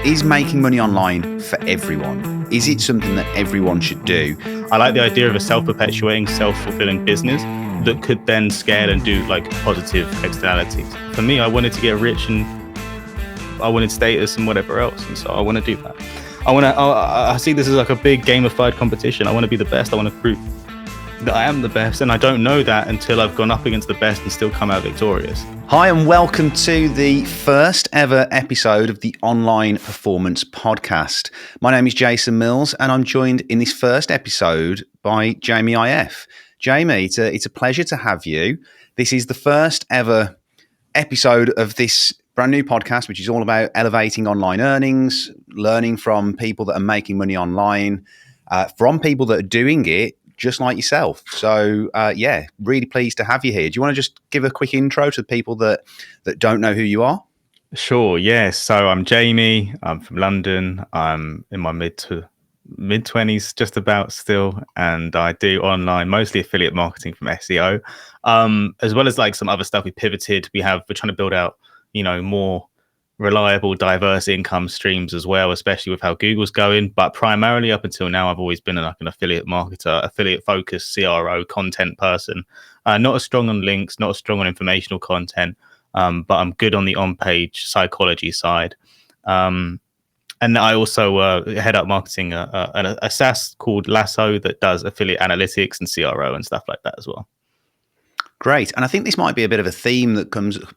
is making money online for everyone? Is it something that everyone should do? I like the idea of a self-perpetuating, self-fulfilling business that could then scale and do like positive externalities. For me, I wanted to get rich and I wanted status and whatever else, and so I want to do that. I see this as like a big gamified competition. I want to be the best. I want to prove that I am the best, and I don't know that until I've gone up against the best and still come out victorious. Hi, and welcome to the first ever episode of the Online Performance Podcast. My name is Jason Mills, and I'm joined in this first episode by Jamie IF. Jamie, it's a pleasure to have you. This is the first ever episode of this brand new podcast, which is all about elevating online earnings, learning from people that are making money online, from people that are doing it just like yourself. So, really pleased to have you here. Do you want to just give a quick intro to the people that don't know who you are? Sure, yes. So I'm Jamie. I'm from London. I'm in my mid 20s, just about still, and I do online, mostly affiliate marketing from SEO, as well as like some other stuff. We pivoted. We're trying to build out, more reliable, diverse income streams as well, especially with how Google's going. But primarily up until now, I've always been like an affiliate marketer, affiliate focused CRO, content person. Not as strong on links, not as strong on informational content, but I'm good on the on-page psychology side. And I also head up marketing a SaaS called Lasso that does affiliate analytics and CRO and stuff like that as well. Great. And I think this might be a bit of a theme that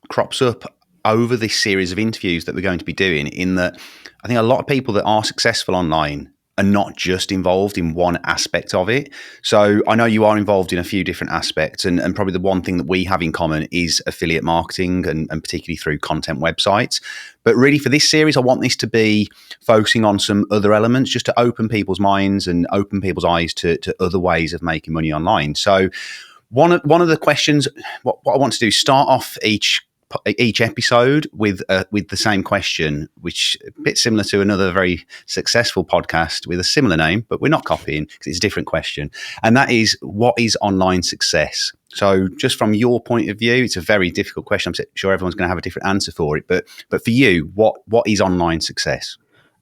crops up over this series of interviews that we're going to be doing, in that I think a lot of people that are successful online are not just involved in one aspect of it. So I know you are involved in a few different aspects, and probably the one thing that we have in common is affiliate marketing, and particularly through content websites. But really for this series, I want this to be focusing on some other elements, just to open people's minds and open people's eyes to other ways of making money online. So one of the questions, what I want to do is start off each episode with the same question, which is a bit similar to another very successful podcast with a similar name, but we're not copying because it's a different question. And that is, what is online success? So just from your point of view, it's a very difficult question. I'm sure everyone's going to have a different answer for it. But for you, what is online success?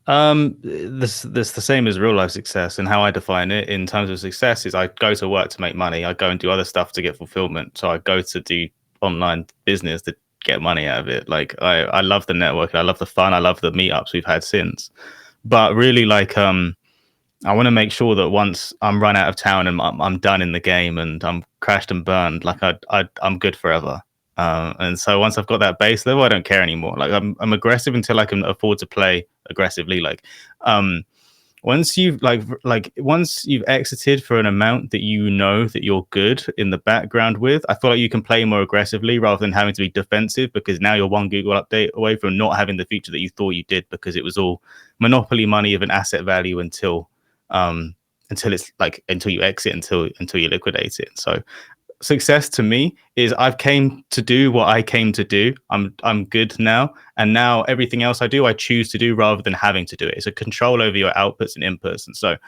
This the same as real life success, and how I define it in terms of success is I go to work to make money. I go and do other stuff to get fulfillment. So I go to do online business to get money out of it. Like I love the network, I love the fun, I love the meetups we've had since. But really, like I want to make sure that once I'm run out of town and I'm done in the game and I'm crashed and burned, like I'm good forever. And so once I've got that base level, I don't care anymore. Like I'm aggressive until I can afford to play aggressively. Like once you've once you've exited for an amount that you know that you're good in the background with, I feel like you can play more aggressively rather than having to be defensive, because now you're one Google update away from not having the feature that you thought you did, because it was all monopoly money of an asset value until it's like until you exit, until you liquidate it. So success to me is I've came to do what I came to do. I'm good now, and now everything else I do, I choose to do rather than having to do it. It's a control over your outputs and inputs. And so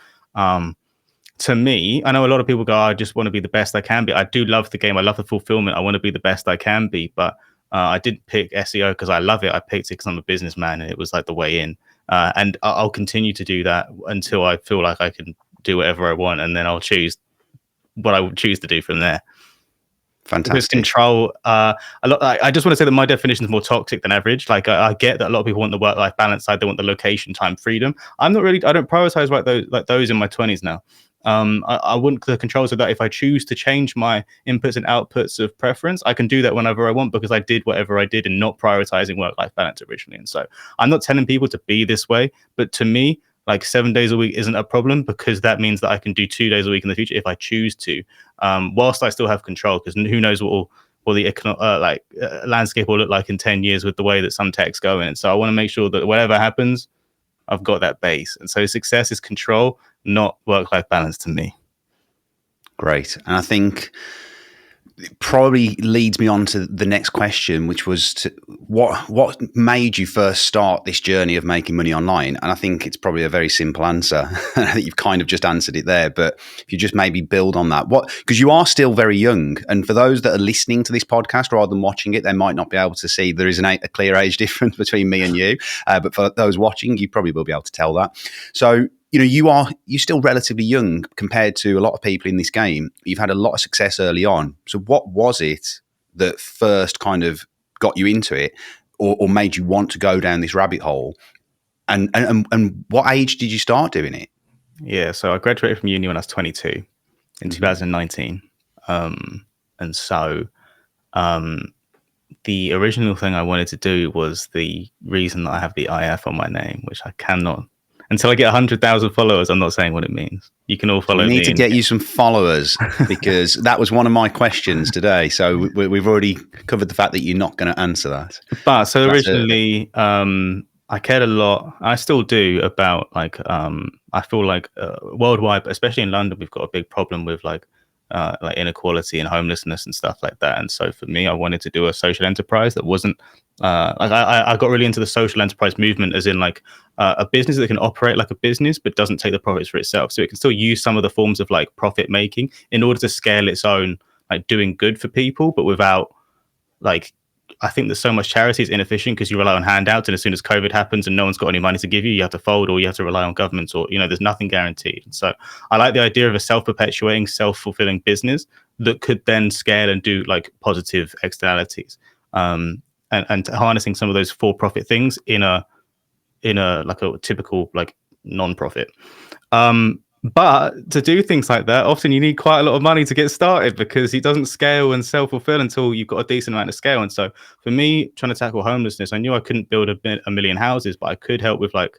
to me, I know a lot of people go, I just want to be the best I can be. I do love the game. I love the fulfillment. I want to be the best I can be. But I didn't pick SEO because I love it. I picked it because I'm a businessman and it was like the way in. And I'll continue to do that until I feel like I can do whatever I want, and then I'll choose what I would choose to do from there. Fantastic. With control, I just want to say that my definition is more toxic than average. Like I get that a lot of people want the work-life balance side, they want the location, time, freedom. I don't prioritize those in my 20s now. I want the control so that if I choose to change my inputs and outputs of preference, I can do that whenever I want, because I did whatever I did and not prioritizing work-life balance originally. And so I'm not telling people to be this way, but to me, like 7 days a week isn't a problem, because that means that I can do 2 days a week in the future if I choose to, whilst I still have control, because who knows what the landscape will look like in 10 years with the way that some tech's going. And so I want to make sure that whatever happens, I've got that base. And so success is control, not work-life balance to me. Great. And I think probably leads me on to the next question, which was what made you first start this journey of making money online? And I think it's probably a very simple answer. I think you've kind of just answered it there, but if you just maybe build on that, because you are still very young, and for those that are listening to this podcast rather than watching it, they might not be able to see there is a clear age difference between me and you, but for those watching, you probably will be able to tell that. So you're still relatively young compared to a lot of people in this game. You've had a lot of success early on. So what was it that first kind of got you into it, or made you want to go down this rabbit hole? And what age did you start doing it? Yeah, so I graduated from uni when I was 22 in 2019. And so the original thing I wanted to do was the reason that I have the IF on my name, which I cannot. Until I get 100,000 followers, I'm not saying what it means. You can all follow me. We need to get you some followers, because that was one of my questions today. So we've already covered the fact that you're not going to answer that. But so originally, I cared a lot. I still do about I feel like worldwide, but especially in London, we've got a big problem with like inequality and homelessness and stuff like that. And so for me, I wanted to do a social enterprise that wasn't I got really into the social enterprise movement, as in like a business that can operate like a business but doesn't take the profits for itself. So it can still use some of the forms of like profit making in order to scale its own like doing good for people, but without like, I think that so much charity is inefficient because you rely on handouts, and as soon as COVID happens and no one's got any money to give you, you have to fold, or you have to rely on governments, or there's nothing guaranteed. So I like the idea of a self-perpetuating, self-fulfilling business that could then scale and do like positive externalities, and harnessing some of those for-profit things in a like a typical like non-profit. But to do things like that, often you need quite a lot of money to get started, because it doesn't scale and self-fulfill until you've got a decent amount of scale. And so for me, trying to tackle homelessness, I knew I couldn't build a million houses, but I could help with like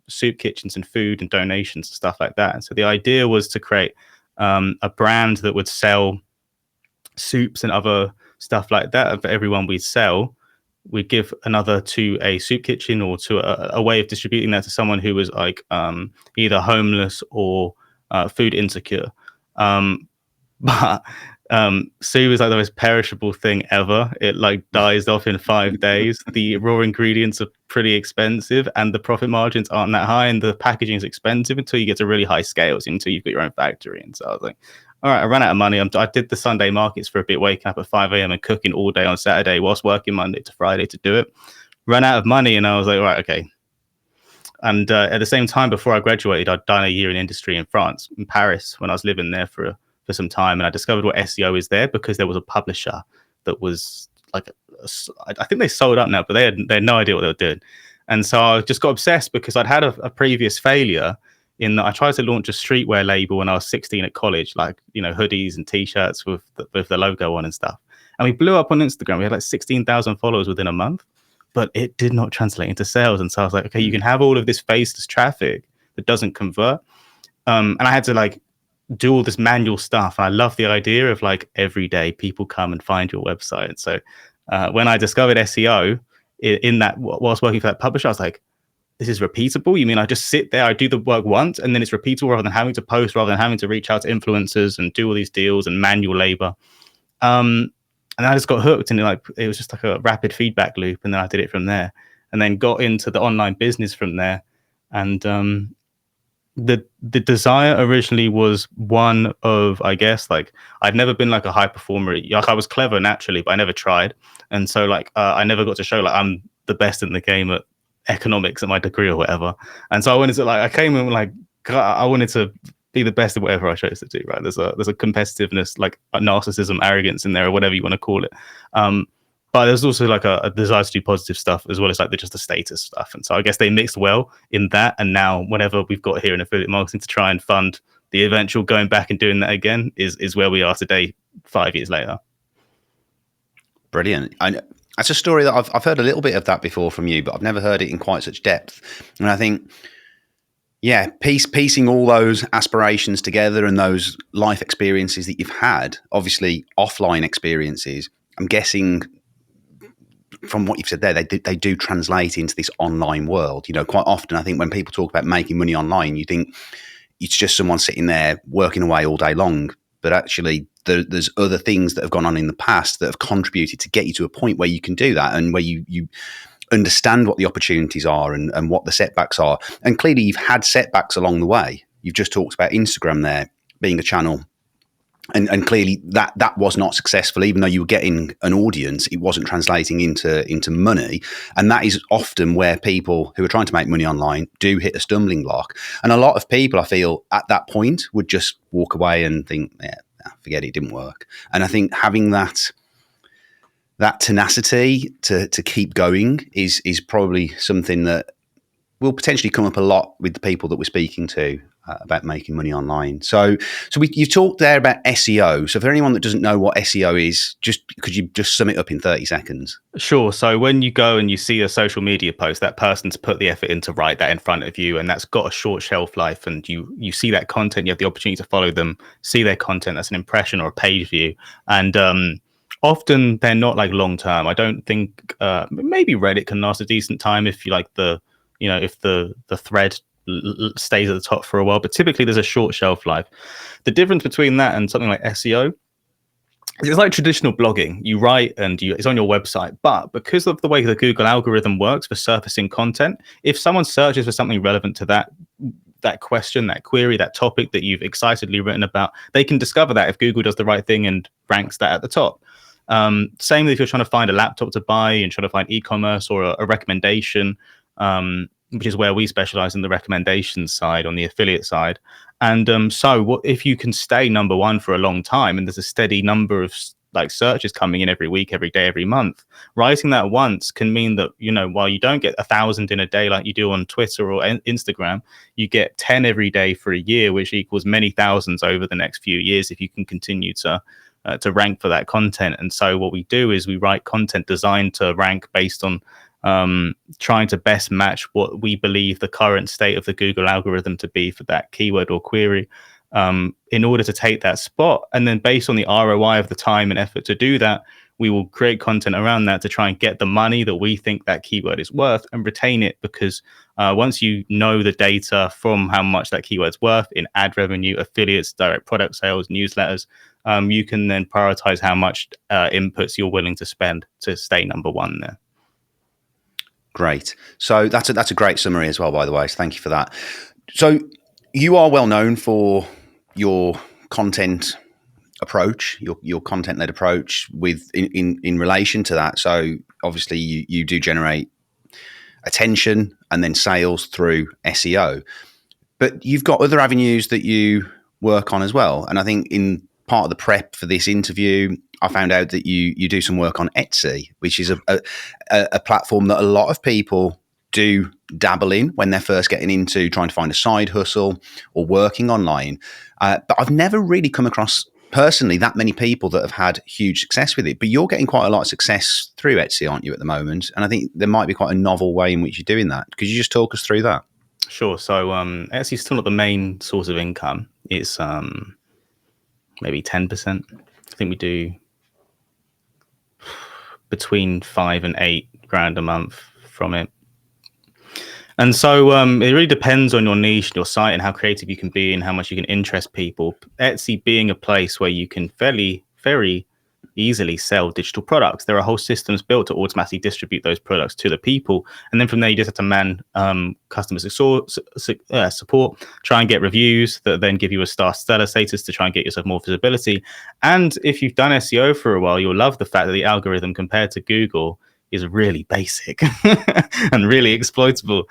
soup kitchens and food and donations and stuff like that. And so the idea was to create a brand that would sell soups and other stuff like that. And for everyone we'd sell, we'd give another to a soup kitchen, or to a way of distributing that to someone who was like either homeless or food insecure. But soup is like the most perishable thing ever. It like dies off in 5 days. The raw ingredients are pretty expensive, and the profit margins aren't that high, and the packaging is expensive until you get to really high scales, until you've got your own factory. And so I was like, all right, I ran out of money. I did the Sunday markets for a bit, waking up at 5 a.m. and cooking all day on Saturday whilst working Monday to Friday to do it. Ran out of money, and I was like, all right, okay. And at the same time, before I graduated, I'd done a year in industry in France, in Paris, when I was living there for some time. And I discovered what SEO is there, because there was a publisher that was like, I think they sold up now, but they had no idea what they were doing. And so I just got obsessed, because I'd had a previous failure in that I tried to launch a streetwear label when I was 16 at college, like, hoodies and t-shirts with the logo on and stuff. And we blew up on Instagram. We had like 16,000 followers within a month, but it did not translate into sales. And so I was like, okay, you can have all of this faceless traffic that doesn't convert. And I had to like do all this manual stuff. And I love the idea of like every day people come and find your website. So when I discovered SEO in that, whilst working for that publisher, I was like, this is repeatable. You mean I just sit there, I do the work once, and then it's repeatable, rather than having to post, rather than having to reach out to influencers and do all these deals and manual labor. And I just got hooked, and it was just like a rapid feedback loop. And then I did it from there, and then got into the online business from there. And the desire originally was one of, I guess, like, I'd never been like a high performer. Like, I was clever naturally, but I never tried. And so like I never got to show like I'm the best in the game at economics at my degree or whatever. And so I wanted to I came in like, I wanted to be the best at whatever I chose to do, right? There's a competitiveness, like a narcissism, arrogance in there, or whatever you want to call it. But there's also like a desire to do positive stuff, as well as like just the status stuff. And so I guess they mixed well in that. And now whenever we've got here in affiliate marketing to try and fund the eventual going back and doing that again is where we are today, 5 years later. Brilliant. That's a story that I've heard a little bit of that before from you, but I've never heard it in quite such depth. And I think, yeah, piecing all those aspirations together and those life experiences that you've had, obviously offline experiences, I'm guessing from what you've said there, they do translate into this online world. Quite often I think when people talk about making money online, you think it's just someone sitting there working away all day long. But actually, there's other things that have gone on in the past that have contributed to get you to a point where you can do that, and where you understand what the opportunities are and what the setbacks are. And clearly you've had setbacks along the way. You've just talked about Instagram there being a channel, and clearly that was not successful. Even though you were getting an audience, it wasn't translating into money. And that is often where people who are trying to make money online do hit a stumbling block. And a lot of people, I feel, at that point would just walk away and think, yeah, forget it, didn't work. And I think having that tenacity to keep going is probably something that will potentially come up a lot with the people that we're speaking to about making money online. So you talked there about SEO. So for anyone that doesn't know what SEO is, could you just sum it up in 30 seconds? Sure. So when you go and you see a social media post, that person's put the effort in to write that in front of you, and that's got a short shelf life, and you see that content, you have the opportunity to follow them, see their content. That's an impression or a page view. And often they're not like long term. I don't think maybe Reddit can last a decent time if you like if the thread stays at the top for a while, but typically there's a short shelf life. The difference between that and something like SEO, it's like traditional blogging. You write and it's on your website, but because of the way the Google algorithm works for surfacing content, if someone searches for something relevant to that question, that query, that topic that you've excitedly written about, they can discover that if Google does the right thing and ranks that at the top. Same if you're trying to find a laptop to buy and trying to find e-commerce or a recommendation, which is where we specialize in the recommendation side, on the affiliate side. And so what if you can stay number one for a long time, and there's a steady number of like searches coming in every week, every day, every month, rising that once can mean that, while you don't get 1,000 in a day like you do on Twitter or Instagram, you get 10 every day for a year, which equals many thousands over the next few years if you can continue to rank for that content. And so what we do is we write content designed to rank based on trying to best match what we believe the current state of the Google algorithm to be for that keyword or query, in order to take that spot. And then based on the ROI of the time and effort to do that, we will create content around that to try and get the money that we think that keyword is worth and retain it. Because once you know the data from how much that keyword's worth in ad revenue, affiliates, direct product sales, newsletters, you can then prioritize how much inputs you're willing to spend to stay number one there. Great. So that's a great summary as well, by the way. So thank you for that. So you are well known for your content approach, your content-led approach in relation to that. So obviously you do generate attention and then sales through SEO, but you've got other avenues that you work on as well. And I think in part of the prep for this interview, I found out that you do some work on Etsy, which is a platform that a lot of people do dabble in when they're first getting into trying to find a side hustle or working online. But I've never really come across personally that many people that have had huge success with it. But you're getting quite a lot of success through Etsy, aren't you, at the moment? And I think there might be quite a novel way in which you're doing that. Could you just talk us through that? Sure. So Etsy is still not the main source of income. It's maybe 10%. I think we do between 5 and 8 grand a month from it. And so it really depends on your niche, your site, and how creative you can be and how much you can interest people. Etsy being a place where you can very easily sell digital products. There are whole systems built to automatically distribute those products to the people. And then from there, you just have to man customer support, try and get reviews that then give you a star seller status to try and get yourself more visibility. And if you've done SEO for a while, you'll love the fact that the algorithm compared to Google is really basic and really exploitable.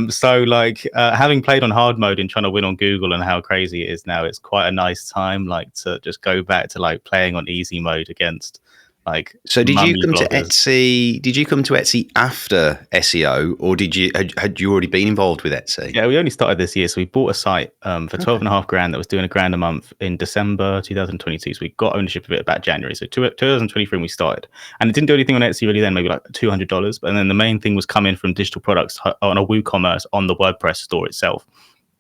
So like having played on hard mode and trying to win on Google and how crazy it is now, it's quite a nice time like to just go back to like playing on easy mode against like. So did you come bloggers. to Etsy? Did you come to Etsy after SEO, or had you already been involved with Etsy? Yeah, we only started this year. So we bought a site for 12.5 grand that was doing $1,000 a month in December 2022. So we got ownership of it about January. So 2023 when we started, and it didn't do anything on Etsy really then, maybe like $200. But then the main thing was coming from digital products on a WooCommerce on the WordPress store itself.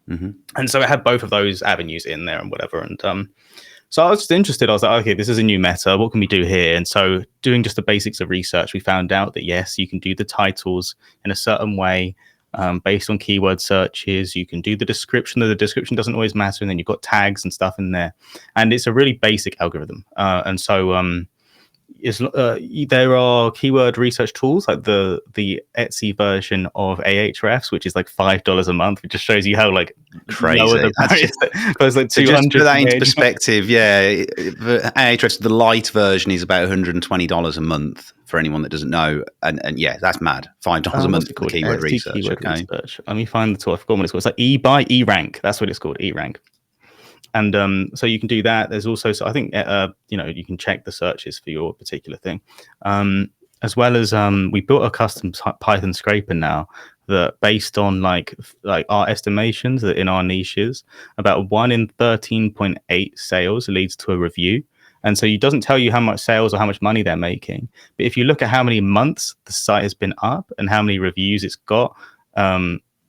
Mm-hmm. And so it had both of those avenues in there and whatever. And so I was just interested. I was like, okay, this is a new meta. What can we do here? And so doing just the basics of research, we found out that, yes, you can do the titles in a certain way. based on keyword searches. You can do the description, though the description doesn't always matter, and then you've got tags and stuff in there, and it's a really basic algorithm. And so there are keyword research tools like the Etsy version of Ahrefs, which is like $5 a month. It just shows you how like Crazy. lower the price. It's like 200. So just put that into perspective, yeah, Ahrefs, the light version is about $120 a month for anyone that doesn't know, and yeah, that's mad. $5 a month for keyword research. Keyword research. Let me find the tool. I forgot what it's called. It's like eRank. That's what it's called, eRank. And so you can do that. There's also, so I think, you can check the searches for your particular thing. As well as we built a custom Python scraper now that, based on like our estimations that in our niches, about 1 in 13.8 sales leads to a review. And so it doesn't tell you how much sales or how much money they're making. But if you look at how many months the site has been up and how many reviews it's got,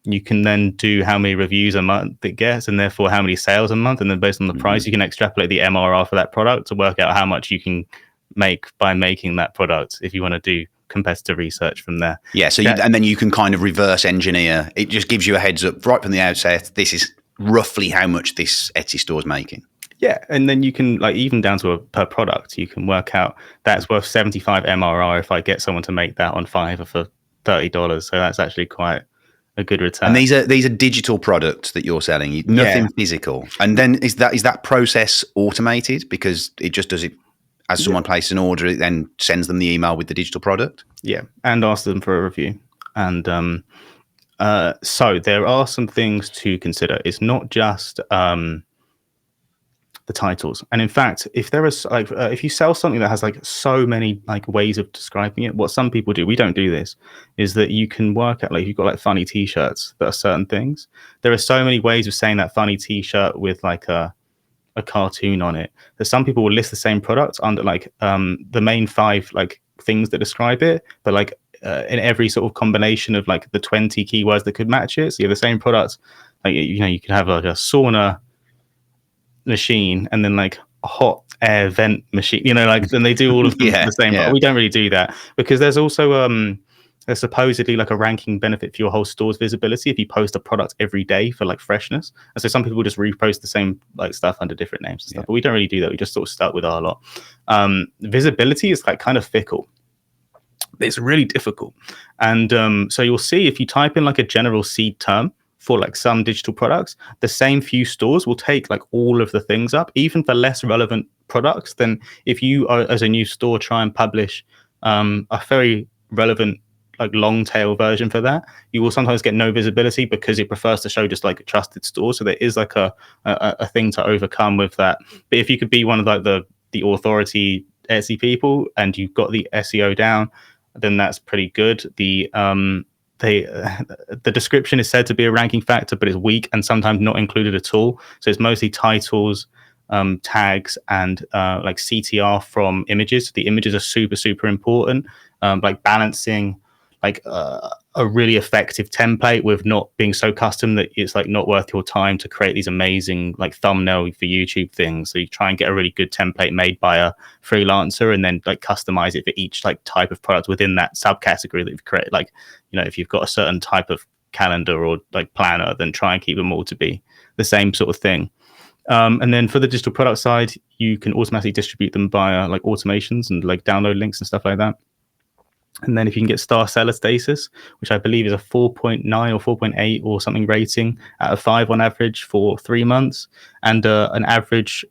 you can then do how many reviews a month it gets, and therefore how many sales a month. And then based on the price, you can extrapolate the MRR for that product to work out how much you can make by making that product, if you want to do competitor research from there. Yeah. So and then you can kind of reverse engineer. It just gives you a heads up right from the outset. This is roughly how much this Etsy store is making. Yeah, and then you can, like, even down to a per product, you can work out that's worth 75 MRR if I get someone to make that on Fiverr for $30. So that's actually quite a good return. And these are digital products that you're selling, nothing physical. And then is that process automated, because it just does it as someone places an order, it then sends them the email with the digital product? Yeah, and asks them for a review. And so there are some things to consider. It's not just the titles. And in fact, if there is if you sell something that has like so many like ways of describing it, what some people do, we don't do this, is that you can work out, like, you've got like funny t-shirts that are certain things. There are so many ways of saying that funny t-shirt with like a cartoon on it, that some people will list the same product under like the main 5 like things that describe it, but like in every sort of combination of like the 20 keywords that could match it. So you have the same product, like, you could have like a sauna machine and then like a hot air vent machine, like, and they do all of them the same. But we don't really do that, because there's also there's supposedly like a ranking benefit for your whole store's visibility if you post a product every day for like freshness. And so some people just repost the same like stuff under different names and stuff, but we don't really do that. We just sort of start with our lot. Visibility is like kind of fickle. It's really difficult. And so you'll see, if you type in like a general seed term for like some digital products, the same few stores will take like all of the things up, even for less relevant products. Then if you are, as a new store, try and publish a very relevant like long tail version for that, you will sometimes get no visibility, because it prefers to show just like trusted stores. So there is like a thing to overcome with that. But if you could be one of like the authority Etsy people and you've got the SEO down, then that's pretty good. The description is said to be a ranking factor, but it's weak and sometimes not included at all. So it's mostly titles, tags, and like CTR from images. The images are super, super important. Like balancing like a really effective template with not being so custom that it's like not worth your time to create these amazing like thumbnail for YouTube things. So you try and get a really good template made by a freelancer and then like customize it for each like type of product within that subcategory that you've created. Like, if you've got a certain type of calendar or like planner, then try and keep them all to be the same sort of thing. And then for the digital product side, you can automatically distribute them via like automations and like download links and stuff like that. And then if you can get star seller status, which I believe is a 4.9 or 4.8 or something rating out of 5 on average for 3 months, and an average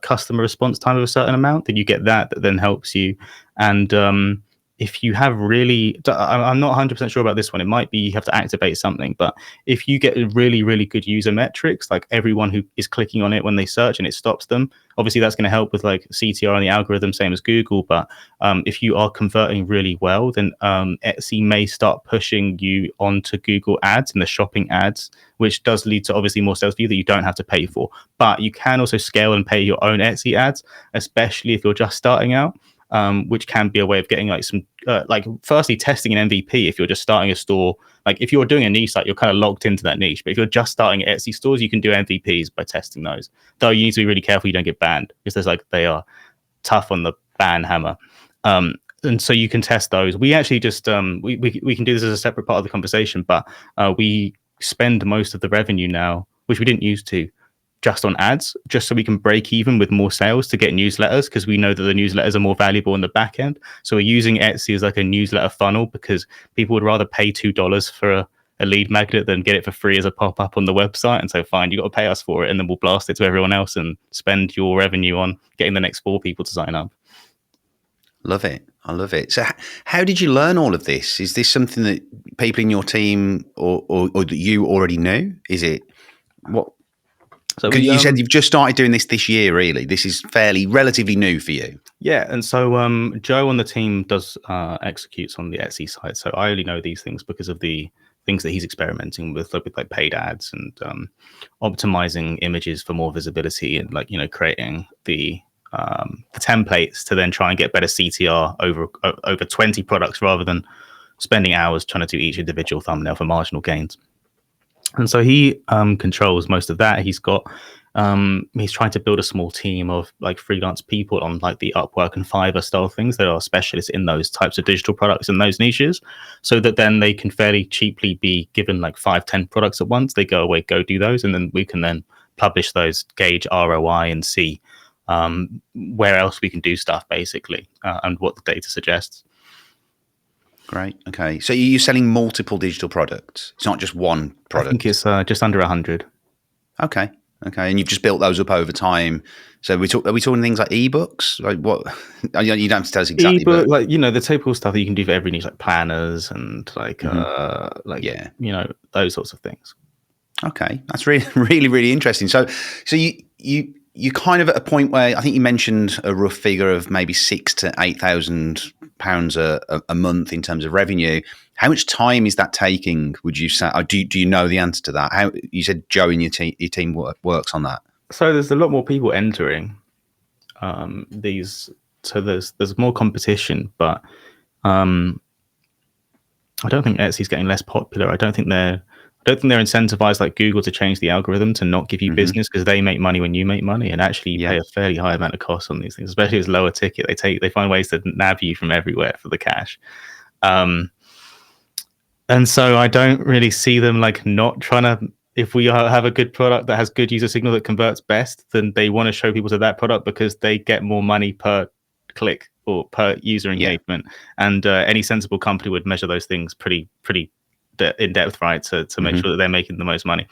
customer response time of a certain amount, then you get that then helps you. And if you have really, I'm not 100% sure about this one. It might be you have to activate something, but if you get really, really good user metrics, like everyone who is clicking on it when they search and it stops them, obviously that's going to help with like CTR and the algorithm, same as Google. But if you are converting really well, then Etsy may start pushing you onto Google ads and the shopping ads, which does lead to obviously more sales for you that you don't have to pay for. But you can also scale and pay your own Etsy ads, especially if you're just starting out. Which can be a way of getting like some, like firstly testing an MVP if you're just starting a store. Like if you're doing a niche site, you're kind of locked into that niche. But if you're just starting Etsy stores, you can do MVPs by testing those. Though you need to be really careful you don't get banned, because there's like, they are tough on the ban hammer. and so you can test those. We actually just we can do this as a separate part of the conversation, but we spend most of the revenue now, which we didn't used to, just on ads, just so we can break even with more sales to get newsletters, because we know that the newsletters are more valuable in the back end. So we're using Etsy as like a newsletter funnel, because people would rather pay $2 for a lead magnet than get it for free as a pop-up on the website. And so fine, you got to pay us for it, and then we'll blast it to everyone else and spend your revenue on getting the next 4 people to sign up. Love it. I love it. So, how did you learn all of this? Is this something that people in your team or that you already knew? Is it what? So Because you said you've just started doing this year. Really, this is relatively new for you. Yeah, and so Joe on the team does executes on the Etsy side. So I only know these things because of the things that he's experimenting with like paid ads and optimizing images for more visibility, and like, you know, creating the templates to then try and get better CTR over 20 products, rather than spending hours trying to do each individual thumbnail for marginal gains. And so he controls most of that. He's trying to build a small team of like freelance people on like the Upwork and Fiverr style things that are specialists in those types of digital products in those niches, so that then they can fairly cheaply be given like 5-10 products at once. They go away, go do those, and then we can then publish those, gauge ROI, and see where else we can do stuff, basically, and what the data suggests. Great. Okay. So you're selling multiple digital products. It's not just one product. I think it's just under 100. Okay. Okay. And you've just built those up over time. So are we talking things like ebooks? Like what? You don't have to tell us exactly. Ebook, like, you know, the typical stuff that you can do for every niche, like planners and like yeah, you know, those sorts of things. Okay. That's really, really, really interesting. So you kind of at a point where I think you mentioned a rough figure of maybe £6,000 to £8,000 a month in terms of revenue. How much time is that taking, would you say? Or do you know the answer to that? How you said Joe and your team works on that? So there's a lot more people entering these. So there's more competition, but I don't think Etsy's getting less popular. I don't think they're incentivized like Google to change the algorithm to not give you business, because they make money when you make money, and actually you pay a fairly high amount of costs on these things, especially as lower ticket. They find ways to nab you from everywhere for the cash. And so I don't really see them like not trying to, if we have a good product that has good user signal that converts best, then they want to show people to that product because they get more money per click or per user engagement. And any sensible company would measure those things pretty in depth, right, to make sure that they're making the most money.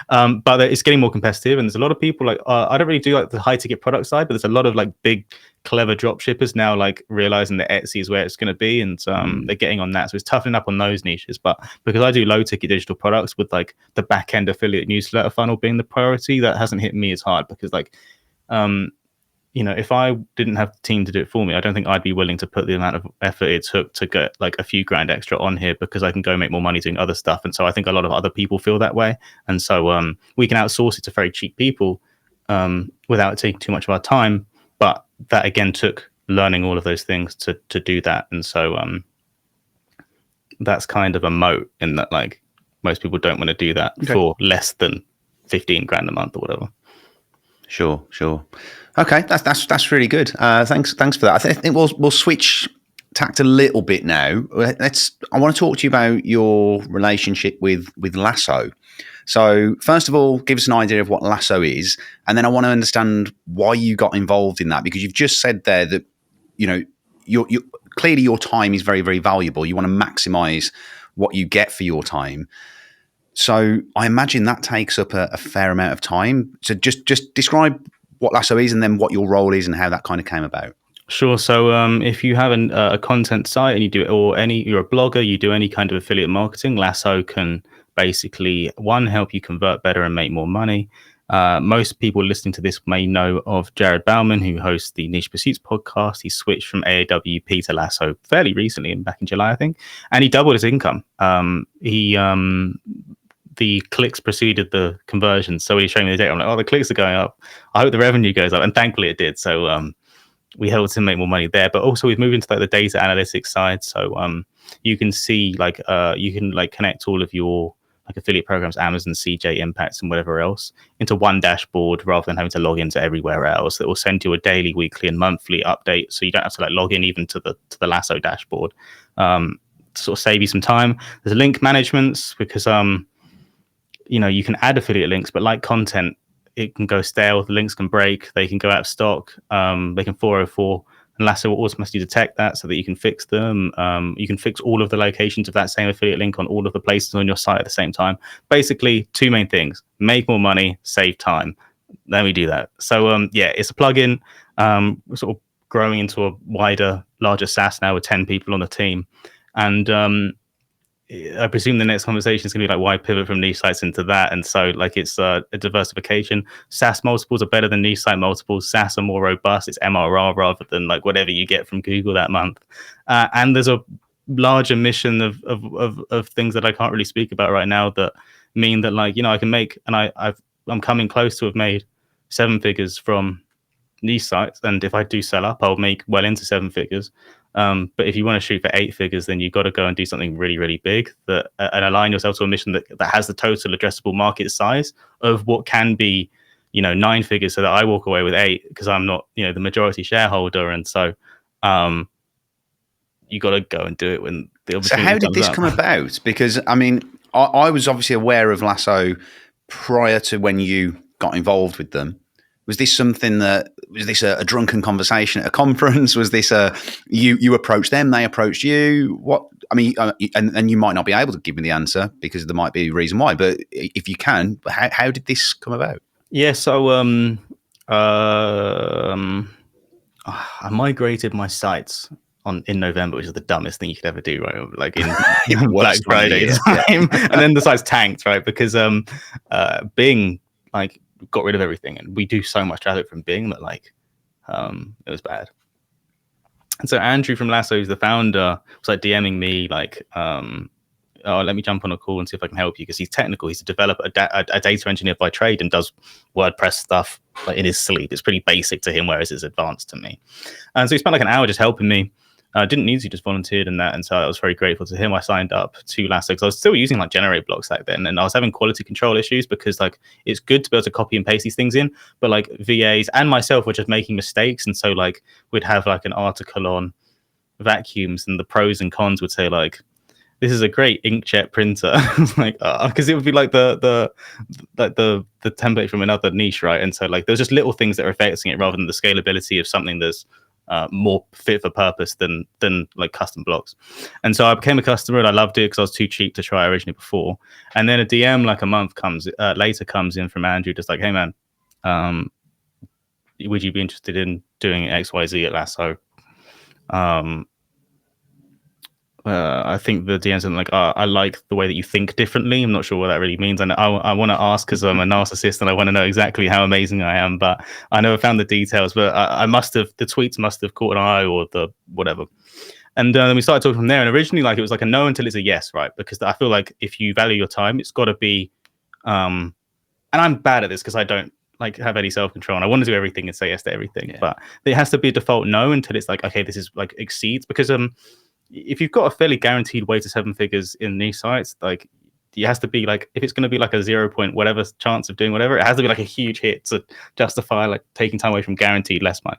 But it's getting more competitive, and there's a lot of people like I don't really do like the high ticket product side, but there's a lot of like big clever drop shippers now like realizing that Etsy is where it's going to be, and they're getting on that. So it's toughening up on those niches. But because I do low ticket digital products with like the back end affiliate newsletter funnel being the priority, that hasn't hit me as hard, because like you know, if I didn't have the team to do it for me, I don't think I'd be willing to put the amount of effort it took to get like a few grand extra on here, because I can go make more money doing other stuff. And so I think a lot of other people feel that way. And so we can outsource it to very cheap people without taking too much of our time. But that again took learning all of those things to do that. And so that's kind of a moat, in that like most people don't want to do that for less than 15 grand a month or whatever. Sure. Okay, that's really good. Thanks for that. I think we'll switch tact a little bit now. I want to talk to you about your relationship with Lasso. So first of all, give us an idea of what Lasso is, and then I want to understand why you got involved in that, because you've just said there that, you know, you clearly your time is very, very valuable. You want to maximize what you get for your time. So I imagine that takes up a fair amount of time. So just describe what Lasso is, and then what your role is and how that kind of came about. Sure. So if you have a content site and you do it, or you're a blogger, you do any kind of affiliate marketing, Lasso can basically, one, help you convert better and make more money. Most people listening to this may know of Jared Bauman, who hosts the Niche Pursuits podcast. He switched from AAWP to Lasso fairly recently, back in July, I think, and he doubled his income. The clicks preceded the conversions. So he's showing me the data. I'm like, oh, the clicks are going up. I hope the revenue goes up. And thankfully it did. So we helped him make more money there. But also we've moved into like the data analytics side. So you can see like you can like connect all of your like affiliate programs, Amazon, CJ, Impacts, and whatever else into one dashboard rather than having to log into everywhere else. That will send you a daily, weekly, and monthly update, so you don't have to like log in even to the Lasso dashboard. To sort of save you some time. There's link managements because you can add affiliate links, but like content, it can go stale. The links can break. They can go out of stock. They can 404. And Lasso will automatically detect that so that you can fix them. You can fix all of the locations of that same affiliate link on all of the places on your site at the same time. Basically, two main things: make more money, save time. Then we do that. So it's a plugin. We're sort of growing into a larger SaaS now with 10 people on the team, and I presume the next conversation is going to be like, why pivot from niche sites into that? And so like it's a diversification. SaaS multiples are better than niche site multiples. SaaS are more robust. It's MRR rather than like whatever you get from Google that month. And there's a larger mission of things that I can't really speak about right now that mean that like, I can make, and I'm coming close to have made 7 figures from niche sites. And if I do sell up, I'll make well into 7 figures. But if you want to shoot for 8 figures, then you've got to go and do something really, really big and align yourself to a mission that has the total addressable market size of what can be, 9 figures, so that I walk away with 8 because I'm not, the majority shareholder. And so you got to go and do it when the opportunity So how did comes this up. come about? Because I mean, I was obviously aware of Lasso prior to when you got involved with them. Was this a drunken conversation at a conference? Was this you approached them, they approached you? What I mean, and you might not be able to give me the answer because there might be a reason why. But if you can, how did this come about? Yeah, so I migrated my sites in November, which is the dumbest thing you could ever do, right? Like in Black Friday time, and then the sites tanked, right? Because Bing like got rid of everything, and we do so much traffic from Bing that like it was bad. And so Andrew from Lasso, who's the founder, was like DMing me like, oh, let me jump on a call and see if I can help you, because he's technical. He's a developer, a data engineer by trade, and does WordPress stuff like in his sleep. It's pretty basic to him, whereas it's advanced to me. And so he spent like an hour just helping me. Didn't need to, just volunteered in that, and so I was very grateful to him. I signed up to Lasso because I was still using like generate blocks back then, and I was having quality control issues because like it's good to be able to copy and paste these things in, but like VAs and myself were just making mistakes, and so like we'd have like an article on vacuums, and the pros and cons would say like, this is a great inkjet printer, like because it would be like the template from another niche, right? And so like there's just little things that are affecting it rather than the scalability of something that's more fit for purpose than like custom blocks. And so I became a customer, and I loved it because I was too cheap to try originally before. And then a DM like a month later comes in from Andrew, just like, hey man, would you be interested in doing XYZ at Lasso? I think the DM's like, I like the way that you think differently. I'm not sure what that really means. And I want to ask because I'm a narcissist and I want to know exactly how amazing I am. But I never found the details. But the tweets must have caught an eye, or the whatever. And then we started talking from there. And originally, like, it was like a no until it's a yes, right? Because I feel like if you value your time, it's got to be. And I'm bad at this because I don't like have any self-control, and I want to do everything and say yes to everything. Yeah. But it has to be a default no until it's like, okay, this is like exceeds, because if you've got a fairly guaranteed way to 7 figures in niche sites, like it has to be like, if it's going to be like a 0 point whatever chance of doing whatever, it has to be like a huge hit to justify like taking time away from guaranteed less money.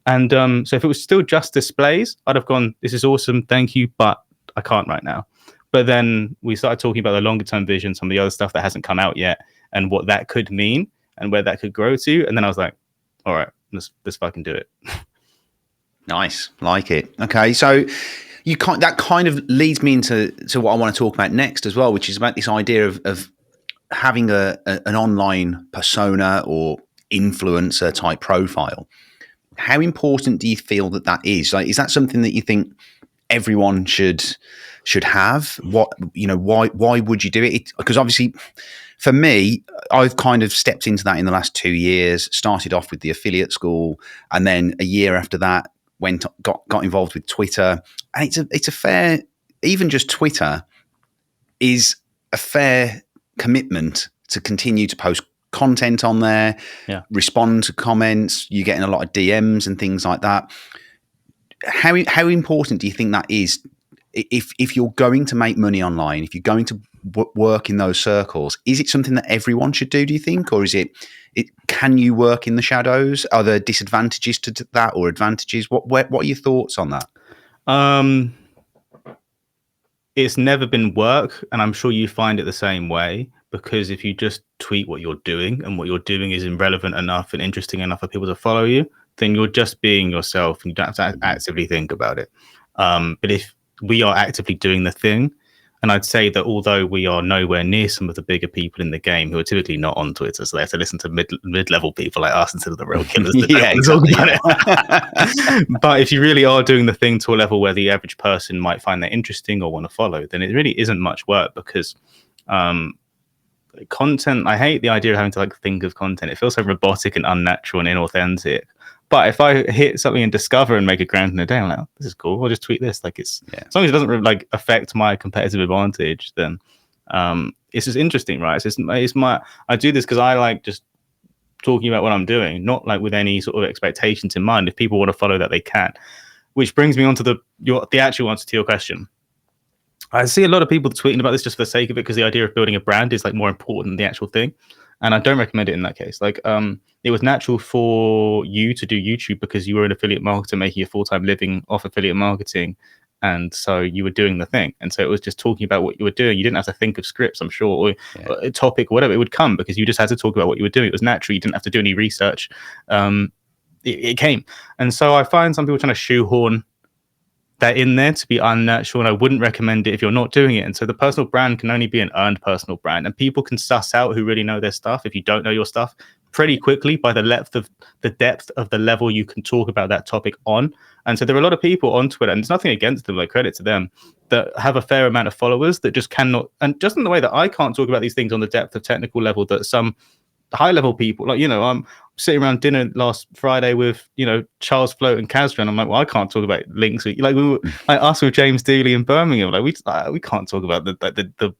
And so if it was still just displays, I'd have gone, this is awesome, thank you, but I can't right now. But then we started talking about the longer term vision, some of the other stuff that hasn't come out yet, and what that could mean and where that could grow to. And then I was like, all right, let's fucking do it. Nice, like it. Okay, so that kind of leads me into what I want to talk about next as well, which is about this idea of having an online persona or influencer type profile. How important do you feel that is? Like, is that something that you think everyone should have? Why would you do it? Because obviously, for me, I've kind of stepped into that in the last 2 years. Started off with the affiliate school, and then a year after that, got involved with Twitter. And it's a fair, even just Twitter is a fair commitment to continue to post content on there, respond to comments. You're getting a lot of DMs and things like that. How important do you think that is if you're going to make money online, if you're going to work in those circles. Is it something that everyone should do you think, or is it can you work in the shadows? Are there disadvantages to that or advantages? What are your thoughts on that? It's never been work, and I'm sure you find it the same way, because if you just tweet what you're doing and what you're doing is irrelevant enough and interesting enough for people to follow you, then you're just being yourself and you don't have to actively think about it. But if we are actively doing the thing, and I'd say that although we are nowhere near some of the bigger people in the game who are typically not on Twitter, so they have to listen to mid-level people like us instead of the real killers that Yeah, don't want to exactly. talk about it. But if you really are doing the thing to a level where the average person might find that interesting or want to follow, then it really isn't much work, because content, I hate the idea of having to like think of content. It feels so robotic and unnatural and inauthentic. But if I hit something and discover and make a grand in a day, I'm like, oh, this is cool. I'll just tweet this. Like, it's as long as it doesn't really, like, affect my competitive advantage, then it's just interesting, right? It's my I do this because I like just talking about what I'm doing, not like with any sort of expectations in mind. If people want to follow that, they can. Which brings me on to the actual answer to your question. I see a lot of people tweeting about this just for the sake of it, because the idea of building a brand is like more important than the actual thing. And I don't recommend it in that case. Like, it was natural for you to do YouTube because you were an affiliate marketer making a full-time living off affiliate marketing. And so you were doing the thing. And so it was just talking about what you were doing. You didn't have to think of scripts, I'm sure, or a topic, or whatever. It would come because you just had to talk about what you were doing. It was natural. You didn't have to do any research. It came. And so I find some people trying to shoehorn that in there to be unnatural, and I wouldn't recommend it if you're not doing it. And so the personal brand can only be an earned personal brand, and people can suss out who really know their stuff if you don't know your stuff pretty quickly by the depth of the level you can talk about that topic on. And so there are a lot of people on Twitter, and there's nothing against them, like, credit to them, that have a fair amount of followers that just cannot, and just in the way that I can't talk about these things on the depth of technical level that some high level people, like, I'm sitting around dinner last Friday with, Charles Float and Kazra, and I'm like, well, I can't talk about links. Like, we were, like, us with James Dealey in Birmingham, like, we can't talk about the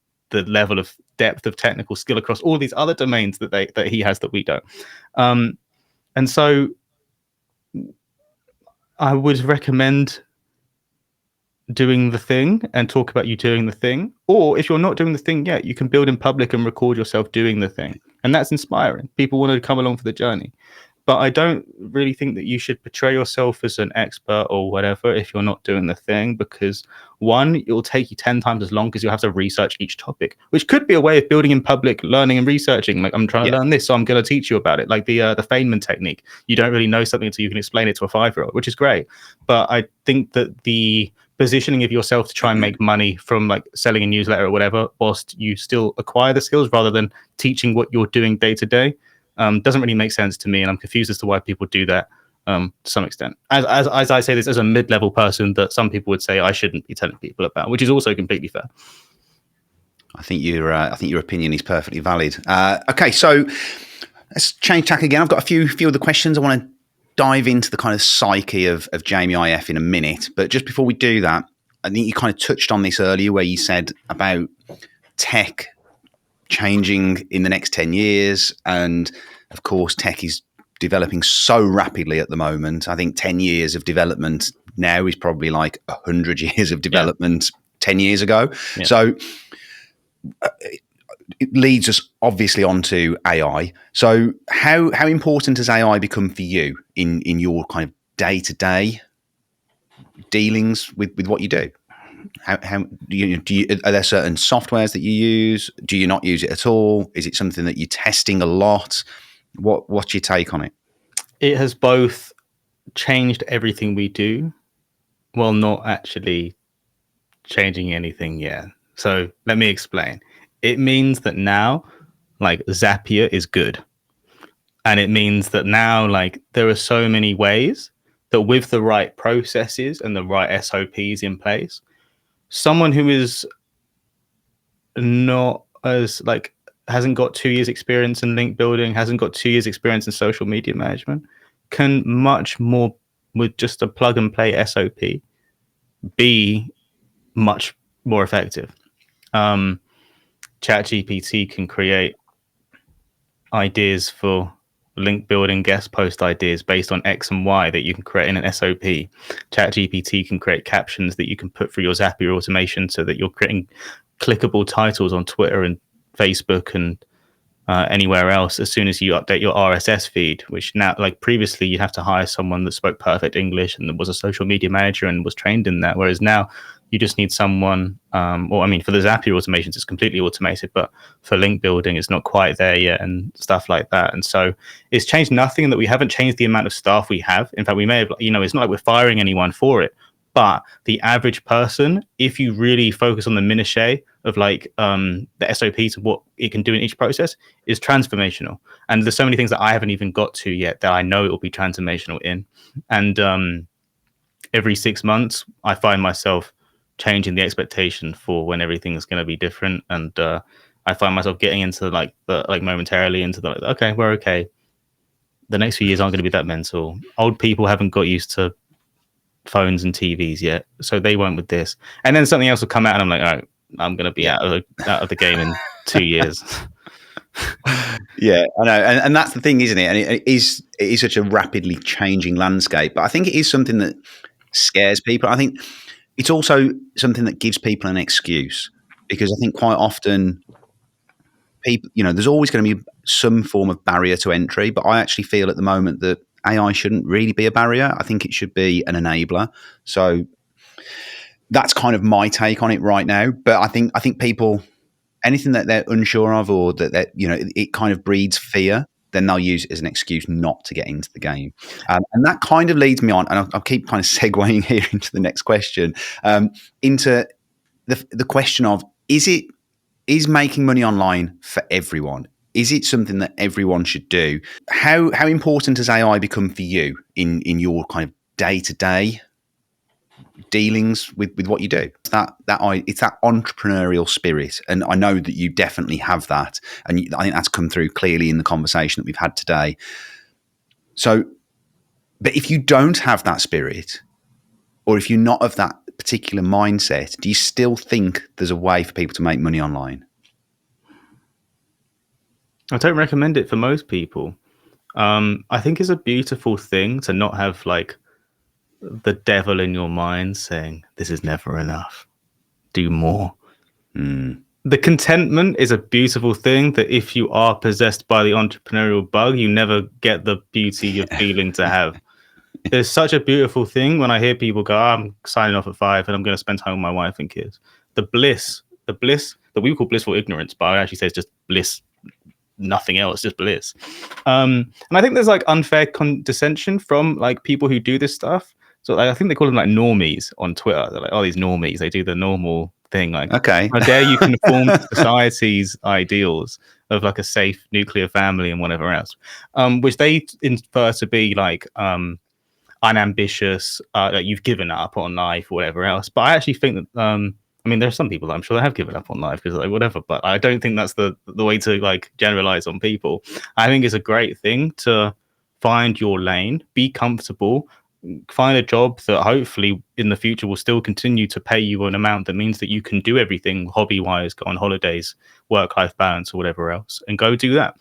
level of depth of technical skill across all these other domains that he has that we don't. And so I would recommend doing the thing and talk about you doing the thing. Or if you're not doing the thing yet, you can build in public and record yourself doing the thing. And that's inspiring. People want to come along for the journey. But I don't really think that you should portray yourself as an expert or whatever if you're not doing the thing, because one, it will take you 10 times as long because you'll have to research each topic, which could be a way of building in public, learning and researching. Like, I'm trying to learn this, so I'm going to teach you about it. Like the Feynman technique. You don't really know something until you can explain it to a 5-year-old, which is great. But I think that the positioning of yourself to try and make money from like selling a newsletter or whatever, whilst you still acquire the skills rather than teaching what you're doing day to day, doesn't really make sense to me, and I'm confused as to why people do that to some extent. As I say this as a mid-level person that some people would say I shouldn't be telling people about, which is also completely fair. I think your opinion is perfectly valid. Okay, so let's change tack again. I've got a few other questions. I want to dive into the kind of psyche of Jamie IF in a minute, but just before we do that, I think you kind of touched on this earlier, where you said about tech changing in the next 10 years. And of course, tech is developing so rapidly at the moment. I think 10 years of development now is probably like 100 years of development 10 years ago. Yeah. So it leads us obviously onto AI. So how important has AI become for you in your kind of day-to-day dealings with what you do? How do you are there certain softwares that you use? Do you not use it at all? Is it something that you're testing a lot? What's your take on it? It has both changed everything we do while not actually changing anything yet. So let me explain. It means that now, like, Zapier is good. And it means that now, like, there are so many ways that with the right processes and the right SOPs in place, someone who is not as, like, hasn't got 2 years experience in link building, hasn't got 2 years experience in social media management, can much more, with just a plug and play SOP, be much more effective. ChatGPT can create ideas for link building guest post ideas based on X and Y that you can create in an SOP. ChatGPT can create captions that you can put through your Zapier automation so that you're creating clickable titles on Twitter and Facebook and anywhere else as soon as you update your RSS feed, which now, like previously, you'd have to hire someone that spoke perfect English and was a social media manager and was trained in that. Whereas now, you just need someone, or I mean, for the Zapier automations, it's completely automated, but for link building, it's not quite there yet and stuff like that. And so it's changed nothing that we haven't changed the amount of staff we have. In fact, we may have, it's not like we're firing anyone for it, but the average person, if you really focus on the minutiae of like the SOPs of what it can do in each process, is transformational. And there's so many things that I haven't even got to yet that I know it will be transformational in. And every 6 months, I find myself changing the expectation for when everything is going to be different. And I find myself getting into momentarily into okay, we're okay. The next few years aren't going to be that mental. Old people haven't got used to phones and TVs yet, so they won't with this. And then something else will come out, and I'm like, all right, I'm going to be out of the game in 2 years. Yeah, I know, and that's the thing, isn't it? And it is such a rapidly changing landscape. But I think it is something that scares people. I think it's also something that gives people an excuse, because I think quite often people, there's always going to be some form of barrier to entry. But I actually feel at the moment that AI shouldn't really be a barrier. I think it should be an enabler. So that's kind of my take on it right now. But I think people, anything that they're unsure of, or that it kind of breeds fear, then they'll use it as an excuse not to get into the game. And that kind of leads me on, and I'll keep kind of segueing here into the next question, into the question of, is making money online for everyone? Is it something that everyone should do? How important has AI become for you in your kind of day-to-day dealings with what you do? It's that entrepreneurial spirit, and I know that you definitely have that, and I think that's come through clearly in the conversation that we've had today. So, but if you don't have that spirit, or if you're not of that particular mindset, do you still think there's a way for people to make money online? I don't recommend it for most people. I think it's a beautiful thing to not have like the devil in your mind saying, this is never enough, do more. The contentment is a beautiful thing that if you are possessed by the entrepreneurial bug, you never get the beauty you're feeling to have. There's such a beautiful thing when I hear people go, I'm signing off at 5 and I'm going to spend time with my wife and kids. The bliss that we call blissful ignorance, but I actually say it's just bliss, nothing else, just bliss. And I think there's like unfair condescension from like people who do this stuff. So I think they call them like normies on Twitter. They're like, oh, these normies, they do the normal thing. Like, okay, how dare you conform to society's ideals of like a safe nuclear family and whatever else, which they infer to be like unambitious, that you've given up on life or whatever else. But I actually think that I mean, there are some people I'm sure that have given up on life because like whatever, but I don't think that's the way to like generalize on people. I think it's a great thing to find your lane, be comfortable, find a job that hopefully in the future will still continue to pay you an amount that means that you can do everything hobby wise, go on holidays, work-life balance or whatever else, and go do that.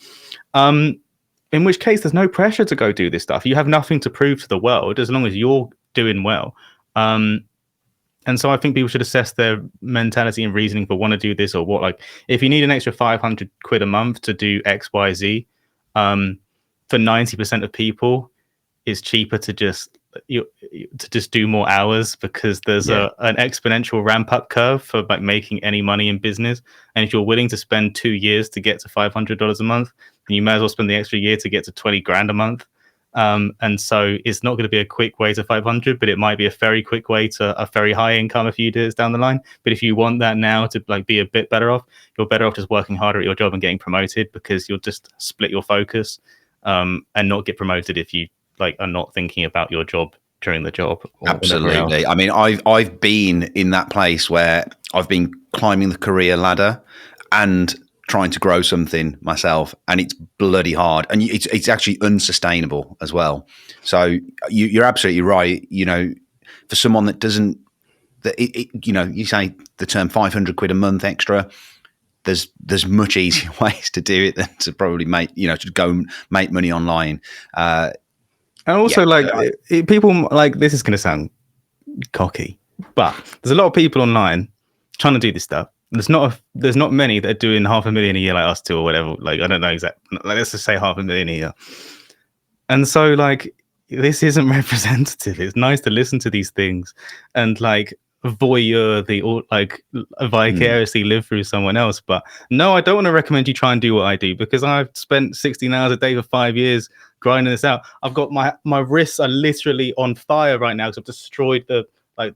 In which case there's no pressure to go do this stuff. You have nothing to prove to the world as long as you're doing well. And so I think people should assess their mentality and reasoning for want to do this or what. Like, if you need an extra 500 quid a month to do X, Y, Z, for 90% of people, it's cheaper to just do more hours because there's an exponential ramp up curve for like making any money in business. And if you're willing to spend 2 years to get to $500 a month, then you may as well spend the extra year to get to 20 grand a month. And so it's not going to be a quick way to 500, but it might be a very quick way to a very high income a few years down the line. But if you want that now to like be a bit better off, you're better off just working harder at your job and getting promoted, because you'll just split your focus and not get promoted if you like are not thinking about your job during the job. Absolutely. I mean, I've been in that place where I've been climbing the career ladder and trying to grow something myself, and it's bloody hard, and it's actually unsustainable as well. So you're absolutely right. You know, for someone that doesn't, you know, you say the term 500 quid a month extra, there's much easier ways to do it than to probably make to go make money online. And also, like, people like this is going to sound cocky, but there's a lot of people online trying to do this stuff. There's not many that are doing 500,000 a year like us two or whatever. Like, I don't know exactly. Like, let's just say 500,000 a year. And so, like, this isn't representative. It's nice to listen to these things and like vicariously live through someone else. But no, I don't want to recommend you try and do what I do, because I've spent 16 hours a day for 5 years grinding this out. I've got my wrists are literally on fire right now because I've destroyed the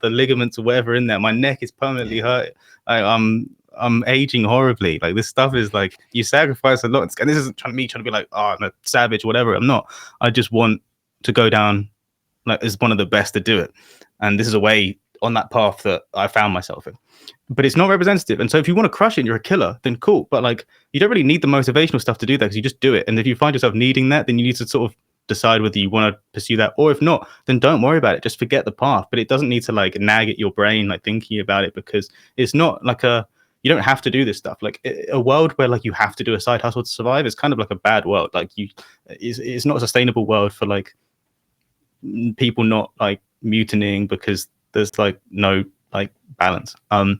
ligaments or whatever in there. My neck is permanently hurt. I'm aging horribly. Like, this stuff is like, you sacrifice a lot, and this isn't trying to be like, oh, I'm a savage or whatever. I'm not. I just want to go down like as one of the best to do it, and this is a way on that path that I found myself in. But it's not representative. And so if you want to crush it and you're a killer, then cool. But like, you don't really need the motivational stuff to do that, because you just do it. And if you find yourself needing that, then you need to sort of decide whether you want to pursue that, or if not, then don't worry about it. Just forget the path. But it doesn't need to like nag at your brain, like thinking about it, because it's not like you don't have to do this stuff. Like, a world where like you have to do a side hustle to survive is kind of like a bad world. Like, it's not a sustainable world for like people not like mutinying because there's like no like balance. And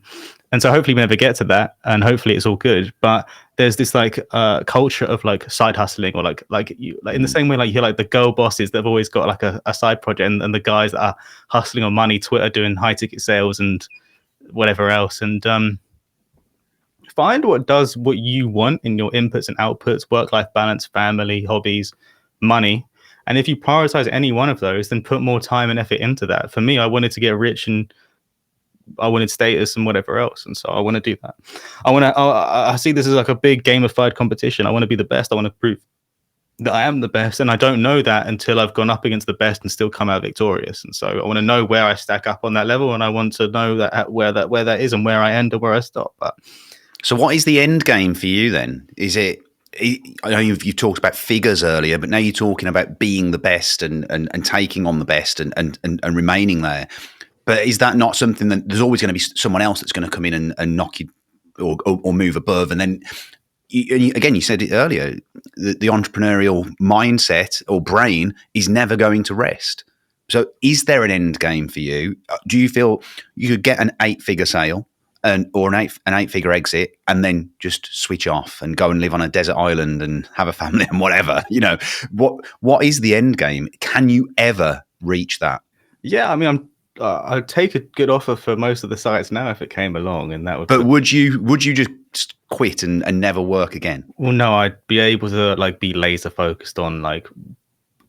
so hopefully we never get to that, and hopefully it's all good. But there's this like culture of like side hustling, or like in the same way, like you hear like the girl bosses that have always got like a side project, and the guys that are hustling on money, Twitter, doing high ticket sales and whatever else. And find what you want in your inputs and outputs: work-life balance, family, hobbies, money. And if you prioritize any one of those, then put more time and effort into that. For me, I wanted to get rich, and I wanted status and whatever else. And so I want to do that. I see this as like a big gamified competition. I want to be the best. I want to prove that I am the best. And I don't know that until I've gone up against the best and still come out victorious. And so I want to know where I stack up on that level. And I want to know that where that is, and where I end and where I stop. So what is the end game for you then? Is it, I know you've talked about figures earlier, but now you're talking about being the best and taking on the best and remaining there. But is that not something that there's always going to be someone else that's going to come in and knock you or move above? And then, again, you said it earlier, the entrepreneurial mindset or brain is never going to rest. So is there an end game for you? Do you feel you could get an 8-figure sale or an 8-figure exit and then just switch off and go and live on a desert island and have a family and whatever? What is the end game? Can you ever reach that? Yeah, I mean, I'd take a good offer for most of the sites now if it came along, and that would. But would you just quit and never work again? Well, no, I'd be able to like be laser focused on like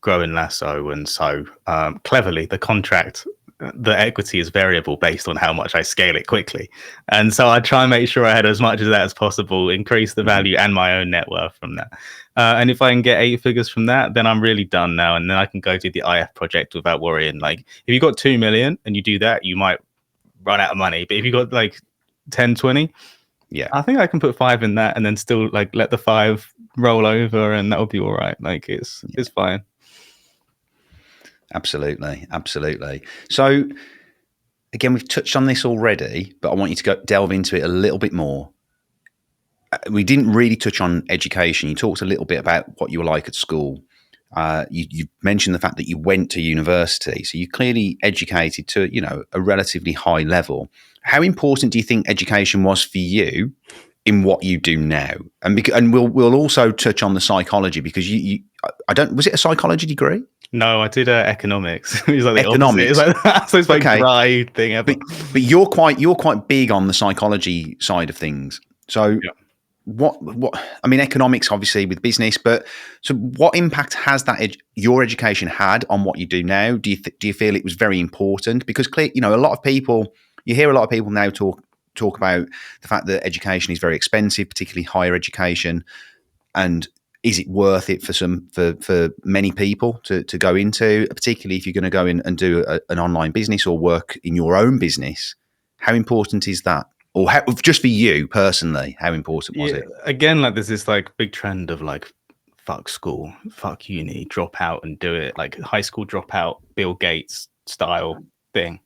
growing Lasso, and so cleverly the contract, the equity is variable based on how much I scale it quickly, and so I try and make sure I had as much of that as possible, increase the value and my own net worth from that. And if I can get 8 figures from that, then I'm really done now. And then I can go do the IF project without worrying. Like, if you got 2 million and you do that, you might run out of money. But if you got like 10, 20, yeah, I think I can put 5 in that and then still like let the 5 roll over, and that would be all right. Like, it's fine. Absolutely. So again, we've touched on this already, but I want you to delve into it a little bit more. We didn't really touch on education. You talked a little bit about what you were like at school. You mentioned the fact that you went to university, so you're clearly educated to a relatively high level. How important do you think education was for you in what you do now? And we'll also touch on the psychology, because was it a psychology degree? No, I did economics. It was like the economics. Opposite. It's like, so it's like dry thing ever. But you're quite big on the psychology side of things. So what I mean, economics obviously with business, but so what impact has that your education had on what you do now? Do you feel it was very important? Because a lot of people, you hear a lot of people now talk about the fact that education is very expensive, particularly higher education, and is it worth it for many people to go into, particularly if you're going to go in and do an online business or work in your own business? How important is that? Or just for you personally, how important was it? Again, like there's this like big trend of like, fuck school, fuck uni, drop out and do it, like high school dropout, Bill Gates style thing.